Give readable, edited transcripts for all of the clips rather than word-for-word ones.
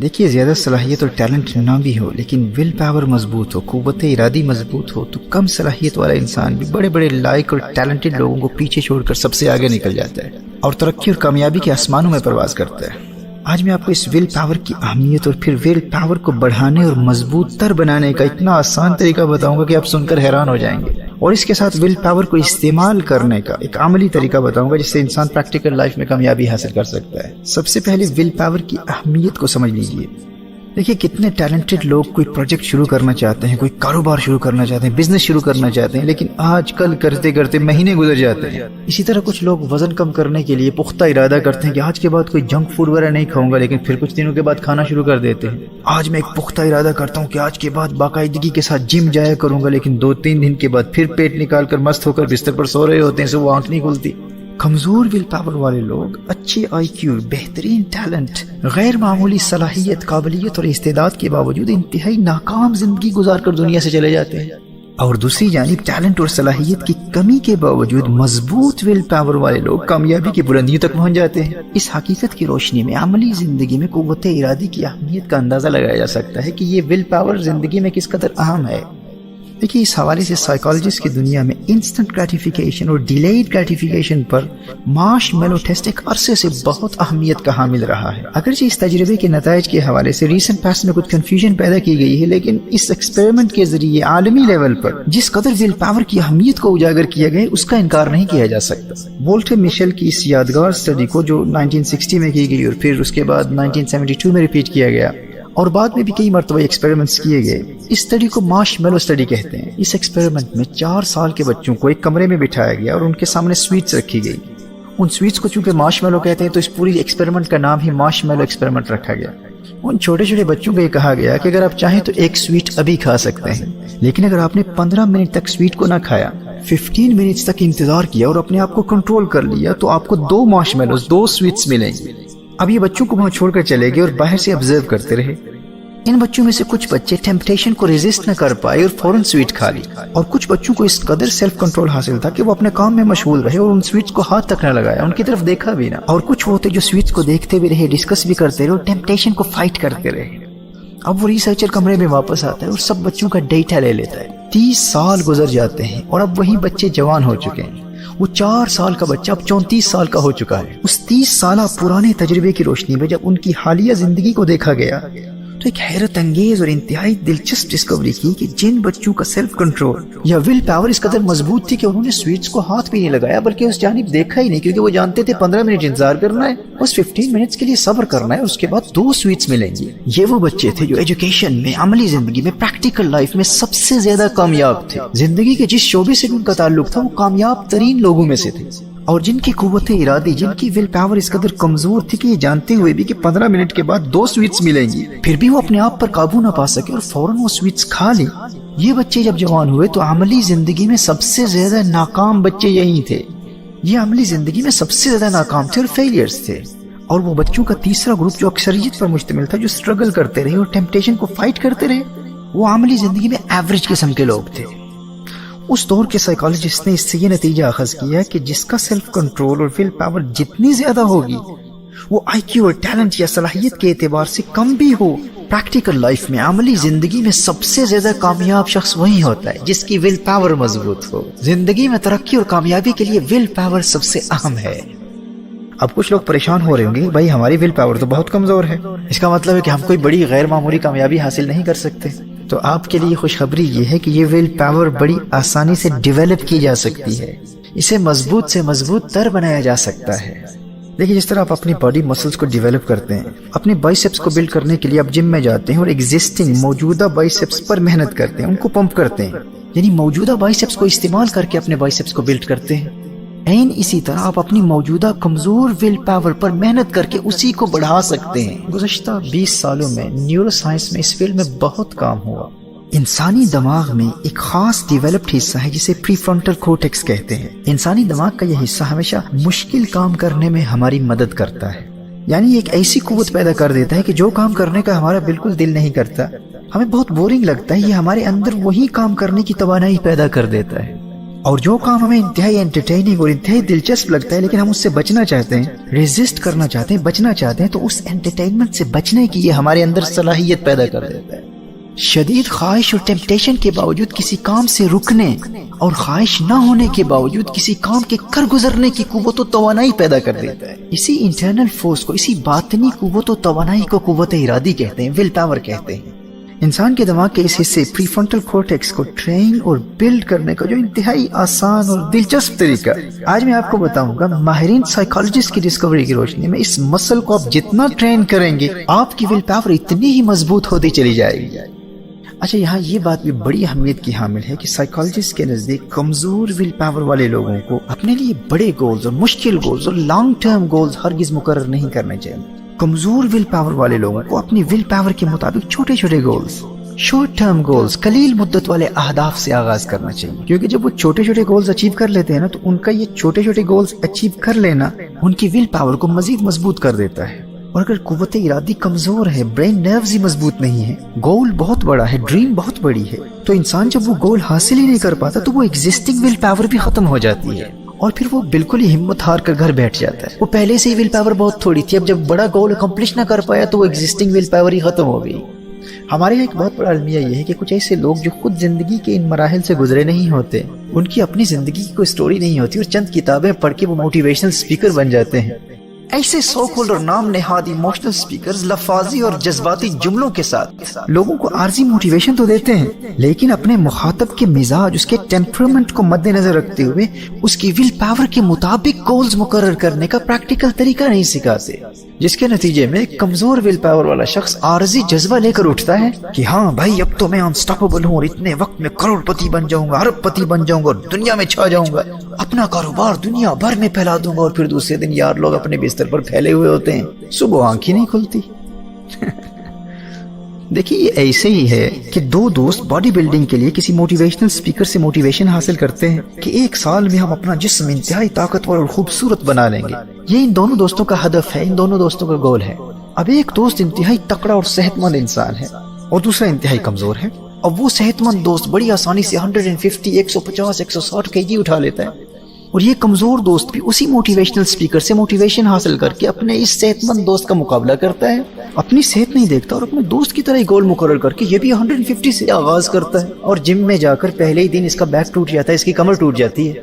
دیکھیے، زیادہ صلاحیت اور ٹیلنٹ نہ بھی ہو لیکن ول پاور مضبوط ہو، قوت ارادی مضبوط ہو، تو کم صلاحیت والا انسان بھی بڑے بڑے لائق اور ٹیلنٹڈ لوگوں کو پیچھے چھوڑ کر سب سے آگے نکل جاتا ہے اور ترقی اور کامیابی کے آسمانوں میں پرواز کرتا ہے۔ آج میں آپ کو اس ول پاور کی اہمیت اور پھر ول پاور کو بڑھانے اور مضبوط تر بنانے کا اتنا آسان طریقہ بتاؤں گا کہ آپ سن کر حیران ہو جائیں گے، اور اس کے ساتھ ول پاور کو استعمال کرنے کا ایک عملی طریقہ بتاؤں گا جس سے انسان پریکٹیکل لائف میں کامیابی حاصل کر سکتا ہے۔ سب سے پہلے ول پاور کی اہمیت کو سمجھ لیجئے۔ دیکھیے، کتنے ٹیلنٹڈ لوگ کوئی پروجیکٹ شروع کرنا چاہتے ہیں، کوئی کاروبار شروع کرنا چاہتے ہیں، بزنس شروع کرنا چاہتے ہیں، لیکن آج کل کرتے کرتے مہینے گزر جاتے ہیں۔ اسی طرح کچھ لوگ وزن کم کرنے کے لیے پختہ ارادہ کرتے ہیں کہ آج کے بعد کوئی جنک فوڈ وغیرہ نہیں کھاؤں گا، لیکن پھر کچھ دنوں کے بعد کھانا شروع کر دیتے ہیں۔ آج میں ایک پختہ ارادہ کرتا ہوں کہ آج کے بعد باقاعدگی کے ساتھ جم جایا کروں گا، لیکن 2-3 دن کے بعد پھر پیٹ نکال کر مست ہو کر بستر پر سو رہے ہوتے ہیں، وہ آنکھ نہیں کھلتی۔ کمزور ول پاور والے لوگ اچھی آئی کیو، بہترین ٹیلنٹ، غیر معمولی صلاحیت، قابلیت اور استعداد کے باوجود انتہائی ناکام زندگی گزار کر دنیا سے چلے جاتے ہیں۔ اور دوسری جانب ٹیلنٹ اور صلاحیت کی کمی کے باوجود مضبوط ول پاور والے لوگ کامیابی کی بلندیوں تک پہنچ جاتے ہیں۔ اس حقیقت کی روشنی میں عملی زندگی میں قوت ارادی کی اہمیت کا اندازہ لگایا جا سکتا ہے کہ یہ ول پاور زندگی میں کس قدر اہم ہے۔ دیکھیے، اس حوالے سے سائیکالوجسٹ کی دنیا میں انسٹنٹ گریٹیفیکیشن اور ڈیلیڈ گریٹیفیکیشن پر مارش میلو ٹیسٹ ایک عرصے سے بہت اہمیت کا حامل رہا ہے۔ اگرچہ اس تجربے کے نتائج کے حوالے سے ریسنٹ پاسٹ میں کچھ کنفیوژن پیدا کی گئی ہے، لیکن اس ایکسپیریمنٹ کے ذریعے عالمی لیول پر جس قدر ول پاور کی اہمیت کو اجاگر کیا گیا اس کا انکار نہیں کیا جا سکتا۔ وولٹر مشل کی اس یادگار اسٹڈی کو جو 1960 میں کی گئی اور پھر اس کے بعد 1972 میں ریپیٹ کیا گیا اور بعد میں بھی کئی مرتبہ ایکسپیریمنٹس کیے گئے، اس اسٹڈی کو مارش میلو اسٹڈی کہتے ہیں۔ اس ایکسپیریمنٹ میں 4 سال کے بچوں کو ایک کمرے میں بٹھایا گیا اور ان کے سامنے سویٹس رکھی گئی۔ ان سویٹس کو چونکہ مارش میلو کہتے ہیں تو اس پوری ایکسپیریمنٹ کا نام ہی مارش میلو ایکسپیریمنٹ رکھا گیا۔ ان چھوٹے چھوٹے بچوں کو یہ کہا گیا کہ اگر آپ چاہیں تو ایک سویٹ ابھی کھا سکتے ہیں، لیکن اگر آپ نے 15 منٹ تک سویٹ کو نہ کھایا، 15 منٹس تک انتظار کیا اور اپنے آپ کو کنٹرول کر لیا، تو آپ کو 2 مارش میلوز، 2 سویٹس ملیں گے۔ اب یہ بچوں کو وہاں چھوڑ کر چلے گئے اور باہر سے آبزرو کرتے رہے۔ ان بچوں میں سے کچھ بچے ٹیمپٹیشن کو ریزسٹ نہ کر پائے اور فوراً سویٹ کھا لی، اور کچھ بچوں کو اس قدر سیلف کنٹرول حاصل تھا کہ وہ اپنے کام میں مشغول رہے اور ان سویٹس کو ہاتھ تک نہ لگایا، ان کی طرف دیکھا بھی نہ۔ اور کچھ وہ تھے جو سویٹس کو دیکھتے بھی رہے، ڈسکس بھی کرتے رہے اور ٹیمپٹیشن کو فائٹ کرتے رہے۔ اب وہ ریسرچر کمرے میں واپس آتا ہے اور سب بچوں کا ڈیٹا لے لیتا ہے۔ 30 سال گزر جاتے ہیں اور اب وہی بچے جوان ہو چکے ہیں۔ وہ 4 سال کا بچہ اب 34 سال کا ہو چکا ہے۔ اس 30 سالہ پرانے تجربے کی روشنی میں جب ان کی حالیہ زندگی کو دیکھا گیا تو ایک حیرت انگیز اور انتہائی دلچسپ ڈسکوری کی کہ جن بچوں کا سیلف کنٹرول یا ول پاور اس قدر مضبوط تھی کہ انہوں نے سویٹس کو ہاتھ بھی نہیں لگایا بلکہ اس جانب دیکھا ہی نہیں، کیونکہ وہ جانتے تھے 15 منٹ انتظار کرنا ہے، بس 15 منٹس کے لیے صبر کرنا ہے، اس کے بعد 2 سویٹس ملیں گی۔ یہ وہ بچے تھے جو ایجوکیشن میں، عملی زندگی میں، پریکٹیکل لائف میں سب سے زیادہ کامیاب تھے۔ زندگی کے جس شعبے سے ان کا تعلق تھا وہ کامیاب ترین لوگوں میں سے تھے، اور جن کی قوت ارادی، جن کی ول پاور اس قدر کمزور تھی کہ یہ جانتے ہوئے بھی کہ 15 منٹ کے بعد 2 سویٹس ملیں گی، پھر بھی وہ اپنے آپ پر قابو نہ پا سکے اور فوراً وہ سویٹس کھا لی۔ یہ بچے جب جوان ہوئے تو عملی زندگی میں سب سے زیادہ ناکام بچے یہی تھے۔ یہ عملی زندگی میں سب سے زیادہ ناکام تھے اور فیلیئرز تھے۔ اور وہ بچوں کا تیسرا گروپ جو اکثریت پر مشتمل تھا، جو سٹرگل کرتے رہے اور ٹیمپٹیشن کو فائٹ کرتے رہے، وہ عملی زندگی میں ایوریج قسم کے لوگ تھے۔ اس دور کے سائیکالوجسٹ نے اس سے یہ نتیجہ اخذ کیا کہ جس کا سیلف کنٹرول اور ول پاور جتنی زیادہ ہوگی، وہ آئی کیو اور ٹیلنٹ یا صلاحیت کے اعتبار سے کم بھی ہو، پریکٹیکل لائف میں، عملی زندگی میں سب سے زیادہ کامیاب شخص وہی ہوتا ہے جس کی ول پاور مضبوط ہو۔ زندگی میں ترقی اور کامیابی کے لیے ول پاور سب سے اہم ہے۔ اب کچھ لوگ پریشان ہو رہے ہوں گے، بھائی ہماری ول پاور تو بہت کمزور ہے، اس کا مطلب ہے کہ ہم کوئی بڑی غیر معمولی کامیابی حاصل نہیں کر سکتے۔ تو آپ کے لیے خوشخبری یہ ہے کہ یہ ول پاور بڑی آسانی سے ڈیولپ کی جا سکتی ہے، اسے مضبوط سے مضبوط تر بنایا جا سکتا ہے۔ دیکھیں، جس طرح آپ اپنی باڈی مسلز کو ڈیولپ کرتے ہیں، اپنے بائسیپس کو بلڈ کرنے کے لیے آپ جم میں جاتے ہیں اور ایگزسٹنگ موجودہ بائسیپس پر محنت کرتے ہیں، ان کو پمپ کرتے ہیں، یعنی موجودہ بائسیپس کو استعمال کر کے اپنے بائسیپس کو بلڈ کرتے ہیں۔ این اسی طرح آپ اپنی موجودہ کمزور ول پاور پر محنت کر کے اسی کو بڑھا سکتے ہیں۔ گزشتہ 20 سالوں میں نیورو سائنس میں اس فیلڈ میں بہت کام ہوا۔ انسانی دماغ میں ایک خاص ڈیولپڈ حصہ ہے جسے پری فرنٹل کورٹیکس کہتے ہیں۔ انسانی دماغ کا یہ حصہ ہمیشہ مشکل کام کرنے میں ہماری مدد کرتا ہے، یعنی ایک ایسی قوت پیدا کر دیتا ہے کہ جو کام کرنے کا ہمارا بالکل دل نہیں کرتا، ہمیں بہت بورنگ لگتا ہے، یہ ہمارے اندر وہی کام کرنے کی توانائی پیدا کر دیتا ہے۔ اور جو کام ہمیں انتہائی انٹرٹیننگ اور انتہائی دلچسپ لگتا ہے لیکن ہم اس سے بچنا چاہتے ہیں، ریزسٹ کرنا چاہتے ہیں، بچنا چاہتے ہیں، تو اس انٹرٹینمنٹ سے بچنے کی یہ ہمارے اندر صلاحیت پیدا کر دیتا ہے۔ شدید خواہش اور ٹیمپٹیشن کے باوجود کسی کام سے رکنے اور خواہش نہ ہونے کے باوجود کسی کام کے کر گزرنے کی قوت و توانائی پیدا کر دیتا ہے۔ اسی انٹرنل فورس کو، اسی باطنی قوت و توانائی کو قوت ارادی کہتے ہیں، ول پاور کہتے ہیں۔ انسان کے دماغ کے اس حصے پری فرنٹل کورٹیکس کو ٹرین اور بلڈ کرنے کا جو انتہائی آسان اور دلچسپ طریقہ آج میں آپ کو بتاؤں گا، ماہرین سائیکالوجسٹ کی ڈسکوری کی روشنی میں اس مسل کو آپ جتنا ٹرین کریں گے آپ کی ول پاور اتنی ہی مضبوط ہوتی چلی جائے گی۔ اچھا، یہاں یہ بات بھی بڑی اہمیت کی حامل ہے کہ سائیکالوجسٹ کے نزدیک کمزور ول پاور والے لوگوں کو اپنے لیے بڑے گولز اور مشکل گولز اور لانگ ٹرم گولز ہرگز مقرر نہیں کرنے چاہیے۔ کمزور ول پاور والے لوگوں کو اپنی ول پاور کے مطابق چھوٹے چھوٹے گولز، شارٹ ٹرم گولز، قلیل مدت والے اہداف سے آغاز کرنا چاہیے، کیونکہ جب وہ چھوٹے چھوٹے گولز اچیو کر لیتے ہیں نا تو ان کا یہ چھوٹے چھوٹے گولز اچیو کر لینا ان کی ول پاور کو مزید مضبوط کر دیتا ہے۔ اور اگر قوت ارادی کمزور ہے، برین نروز ہی مضبوط نہیں ہے، گول بہت بڑا ہے، ڈریم بہت بڑی ہے، تو انسان جب وہ گول حاصل ہی نہیں کر پاتا تو وہ ایگزسٹنگ ول پاور بھی ختم ہو جاتی ہے اور پھر وہ بالکل ہی ہمت ہار کر گھر بیٹھ جاتا ہے۔ وہ پہلے سے ہی ول پاور بہت تھوڑی تھی، اب جب بڑا گول اکمپلش نہ کر پایا تو وہ ایگزسٹنگ ول پاور ہی ختم ہو گئی۔ ہمارے یہاں ایک بہت بڑا المیہ یہ ہے کہ کچھ ایسے لوگ جو خود زندگی کے ان مراحل سے گزرے نہیں ہوتے، ان کی اپنی زندگی کی کوئی سٹوری نہیں ہوتی اور چند کتابیں پڑھ کے وہ موٹیویشنل سپیکر بن جاتے ہیں۔ ایسے سو کالڈ اور نام نہاد ایموشنل سپیکرز لفاظی اور جذباتی جملوں کے ساتھ لوگوں کو عارضی موٹیویشن تو دیتے ہیں لیکن اپنے مخاطب کے مزاج، اس کے ٹیمپرمنٹ کو مد نظر رکھتے ہوئے اس کی ول پاور کے مطابق گولز مقرر کرنے کا پریکٹیکل طریقہ نہیں سکھاتے، جس کے نتیجے میں ایک کمزور ول پاور والا شخص عارضی جذبہ لے کر اٹھتا ہے کہ ہاں بھائی اب تو میں انسٹاپیبل ہوں اور اتنے وقت میں کروڑ پتی بن جاؤں گا، ارب پتی بن جاؤں گا اور دنیا میں چھا جاؤں گا، اپنا کاروبار دنیا بھر میں پھیلا دوں گا، اور پھر دوسرے دن یار لوگ اپنے بستر پر پھیلے ہوئے ہوتے ہیں، صبح آنکھ ہی نہیں کھلتی۔ دیکھیے یہ ایسے ہی ہے کہ دو دوست باڈی بلڈنگ کے لیے کسی موٹیویشنل سپیکر سے موٹیویشن حاصل کرتے ہیں کہ ایک سال میں ہم اپنا جسم انتہائی طاقتور اور خوبصورت بنا لیں گے۔ یہ ان دونوں دوستوں کا ہدف ہے، ان دونوں دوستوں کا گول ہے۔ اب ایک دوست انتہائی تکڑا اور صحت مند انسان ہے اور دوسرا انتہائی کمزور ہے۔ اب وہ صحت مند دوست بڑی آسانی سے 150، 150، 160 kg اٹھا لیتا ہے اور یہ کمزور دوست بھی اسی موٹیویشنل سپیکر سے موٹیویشن حاصل کر کے اپنے اس صحت مند دوست کا مقابلہ کرتا ہے، اپنی صحت نہیں دیکھتا اور اپنے دوست کی طرح ہی گول مقرر کر کے یہ بھی 150 سے آغاز کرتا ہے اور جم میں جا کر پہلے ہی دن اس کا بیک ٹوٹ جاتا ہے، اس کی کمر ٹوٹ جاتی ہے۔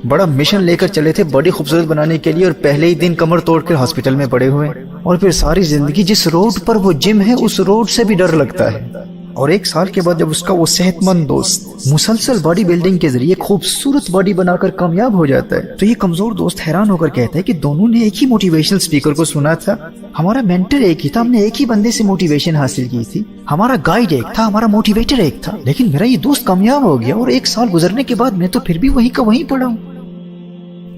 بڑا مشن لے کر چلے تھے باڈی خوبصورت بنانے کے لیے اور پہلے ہی دن کمر توڑ کر ہاسپٹل میں پڑے ہوئے، اور پھر ساری زندگی جس روڈ پر وہ جم ہے اس روڈ سے بھی ڈر لگتا ہے۔ اور ایک سال کے بعد جب اس کا وہ صحت مند دوست مسلسل باڈی بلڈنگ کے ذریعے خوبصورت باڈی بنا کر کامیاب ہو جاتا ہے تو یہ کمزور دوست حیران ہو کر کہتا ہے کہ دونوں نے ایک ہی موٹیویشنل سپیکر کو سنا تھا، ہمارا مینٹر ایک ہی تھا، ہم نے ایک ہی بندے سے موٹیویشن حاصل کی تھی، ہمارا گائیڈ ایک تھا، ہمارا موٹیویٹر ایک تھا، لیکن میرا یہ دوست کامیاب ہو گیا اور ایک سال گزرنے کے بعد میں تو پھر بھی وہیں کا وہیں پڑا ہوں۔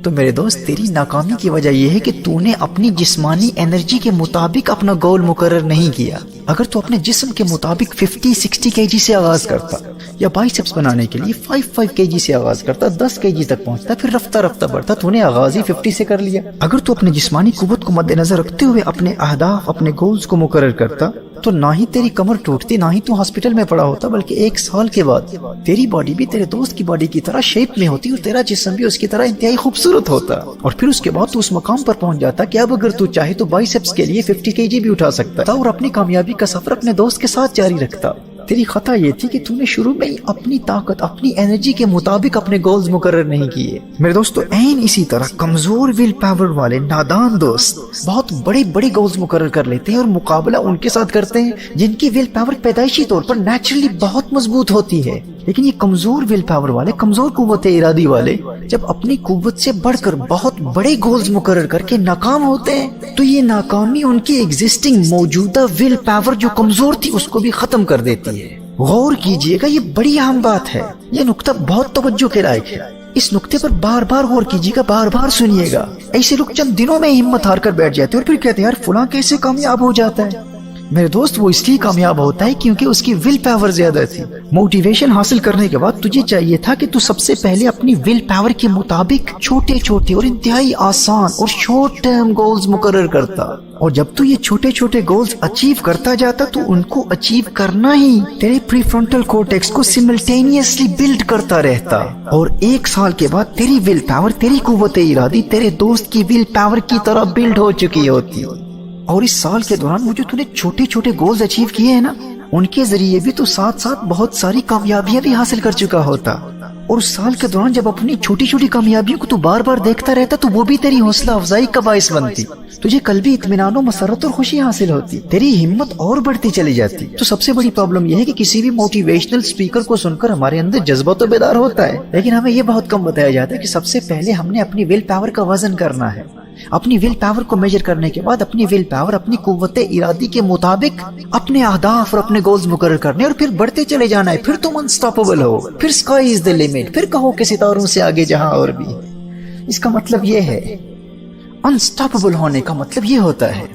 تو میرے دوست، تیری ناکامی کی وجہ یہ ہے کہ تو نے اپنی جسمانی انرجی کے مطابق اپنا گول مقرر نہیں کیا۔ اگر تو اپنے جسم کے مطابق 50-60 kg سے آغاز کرتا یا بائسپس بنانے کے لیے 5 kg سے آغاز کرتا، 10 kg تک پہنچتا، پھر رفتہ رفتہ بڑھتا، تو نے آغاز ہی 50 سے کر لیا۔ اگر تو اپنے جسمانی قوت کو مد نظر رکھتے ہوئے اپنے اہداف، اپنے گولز کو مقرر کرتا تو نہ ہی تیری کمر ٹوٹتی، نہ ہی تو ہاسپٹل میں پڑا ہوتا، بلکہ ایک سال کے بعد تیری باڈی بھی تیرے دوست کی باڈی کی طرح شیپ میں ہوتی اور تیرا جسم بھی اس کی طرح انتہائی خوبصورت ہوتا، اور پھر اس کے بعد تو اس مقام پر پہنچ جاتا کہ اب اگر تو چاہے تو بائسپس کے لیے 50 kg بھی اٹھا سکتا تھا اور اپنی کامیابی کا سفر اپنے دوست کے ساتھ جاری رکھتا۔ تیری خطا یہ تھی کہ تو نے شروع میں ہی اپنی طاقت، اپنی انرجی کے مطابق اپنے گولز مقرر نہیں کیے۔ میرے دوستو، عین اسی طرح کمزور ول پاور والے نادان دوست بہت بڑے بڑے گولز مقرر کر لیتے ہیں اور مقابلہ ان کے ساتھ کرتے ہیں جن کی ول پاور پیدائشی طور پر نیچرلی بہت مضبوط ہوتی ہے، لیکن یہ کمزور ول پاور والے، کمزور قوت ارادی والے جب اپنی قوت سے بڑھ کر بہت بڑے گولز مقرر کر کے ناکام ہوتے ہیں تو یہ ناکامی ان کی ایگزسٹنگ موجودہ ول پاور جو کمزور تھی اس کو بھی ختم کر دیتی ہے۔ غور کیجئے گا، یہ بڑی اہم بات ہے، یہ نقطہ بہت توجہ کے لائق ہے، اس نقطے پر بار بار غور کیجئے گا، بار بار سنیے گا۔ ایسے لوگ چند دنوں میں ہمت ہار کر بیٹھ جاتے ہیں اور پھر کہتے ہیں یار فلاں کیسے کامیاب ہو جاتا ہے، میرے دوست وہ اس لیے کامیاب ہوتا ہے کیونکہ اس کی ول پاور زیادہ تھی۔ موٹیویشن حاصل کرنے کے بعد تجھے چاہیے تھا کہ تو سب سے پہلے اپنی ول پاور کے مطابق چھوٹے چھوٹے اور انتہائی آسان اور شارٹ ٹرم گولز مقرر کرتا، اور جب تو یہ چھوٹے چھوٹے گولز اچیو کرتا جاتا تو ان کو اچیو کرنا ہی تیرے پری فرنٹل کورٹیکس کو سملٹینیسلی بلڈ کرتا رہتا، اور 1 سال کے بعد تیری ول پاور، تیری قوت ارادی تیرے دوست کی ول پاور کی طرح بلڈ ہو چکی ہوتی۔ اور اس سال کے دوران وہ جو تو نے چھوٹے چھوٹے گولز اچیو کیے ہیں نا، ان کے ذریعے بھی تو ساتھ ساتھ بہت ساری کامیابیاں بھی حاصل کر چکا ہوتا، اور اس سال کے دوران جب اپنی چھوٹی چھوٹی کامیابیوں کو تو بار بار دیکھتا رہتا تو وہ بھی تیری حوصلہ افزائی کا باعث بنتی، تجھے قلبی اطمینان و مسرت اور خوشی حاصل ہوتی، تیری ہمت اور بڑھتی چلی جاتی۔ تو سب سے بڑی پرابلم یہ ہے کہ کسی بھی موٹیویشنل اسپیکر کو سن کر ہمارے اندر جذبہ تو بیدار ہوتا ہے، لیکن ہمیں یہ بہت کم بتایا جاتا ہے کہ سب سے پہلے ہم نے اپنی ول پاور کا وزن کرنا ہے۔ اپنی ول پاور کو میجر کرنے کے بعد اپنی ول پاور، اپنی قوت ارادی کے مطابق اپنے اہداف اور اپنے گولز مقرر کرنے، اور پھر بڑھتے چلے جانا ہے۔ پھر تم انسٹاپیبل ہو، پھر اسکائی از دی لمٹ، پھر کہو کہ ستاروں سے آگے جہاں اور بھی۔ اس کا مطلب یہ ہے، انسٹاپیبل ہونے کا مطلب یہ ہوتا ہے۔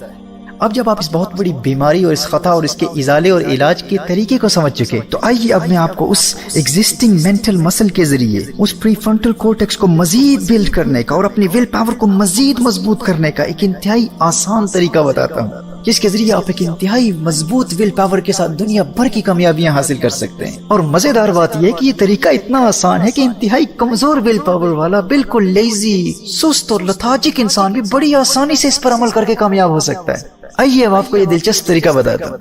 اب جب آپ اس بہت بڑی بیماری اور اس خطا اور اس کے ازالے اور علاج کے طریقے کو سمجھ چکے، تو آئیے اب میں آپ کو اس ایگزسٹنگ مینٹل مسل کے ذریعے اس پری فرنٹل کورٹیکس کو مزید بلڈ کرنے کا اور اپنی ول پاور کو مزید مضبوط کرنے کا ایک انتہائی آسان طریقہ بتاتا ہوں، جس کے ذریعے آپ ایک انتہائی مضبوط ول پاور کے ساتھ دنیا بھر کی کامیابیاں حاصل کر سکتے ہیں۔ اور مزیدار بات یہ ہے کہ یہ طریقہ اتنا آسان ہے کہ انتہائی کمزور ول پاور والا، بالکل لیزی، سست اور لتھارجک انسان بھی بڑی آسانی سے اس پر عمل کر کے کامیاب ہو سکتا ہے۔ آئیے اب آپ کو یہ دلچسپ طریقہ بتاتا ہوں۔